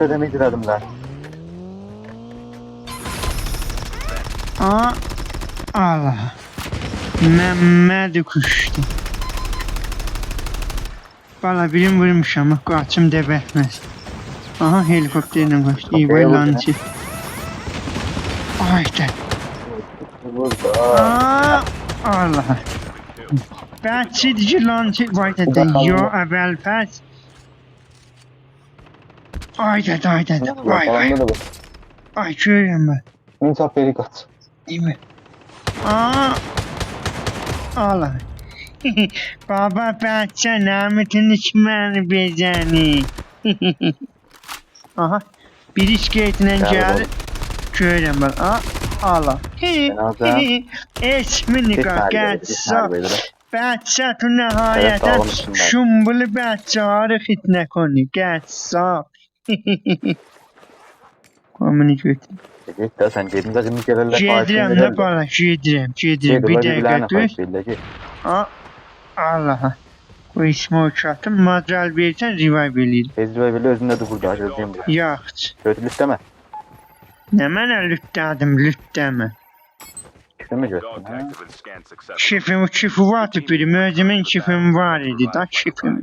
Ödemeyi diradım lan. Aa, Allah. Mehmet kuştu. Bala birim vurmuş ama kaçım debetmez. Aha helikopterle kaçtı. İyi Kafaya vay vurdu lançı. Ayda. Burada. Aa, Allah. Bəhçidir ki lançı vay Bir dede. dakika, Yo alındı. əvvəl pəs. Ay dede ay dede. Ne Vay vay. falan da bu. Ay görürüm ben. Minsaf beri kaç. Değil mi? Aa, Allah. Baba bəhçə nəmitin içməni becəni. Aha. Bir isketle Gel geldi. Görürüm ben. Aa, Allah. Cenaze. Esmini Bir tane kakatsa. böyle. Bəhçə tu Evet, nəhayətən dağılmışsın ben. şumbulu bəhçə arı fitnə konu. Qəssa. Komini götür. Git de sen dedin de şimdi gelirler. Gedirəm nə bala, gedirəm. Bir dəqiqə dur. Allah'a. Bu ismi atım, madral verirsən revive eləyir. Tecrübe bile özünde de burada. Açılacağım bu. Yaxşı. Kötü listeme. Nə mənə lütlədim, lütləmə. Küfür mü görsün? Dog Ha? tag has been scanned successfully. Şifim var atıp birim, özümün şifim var idi da şifim.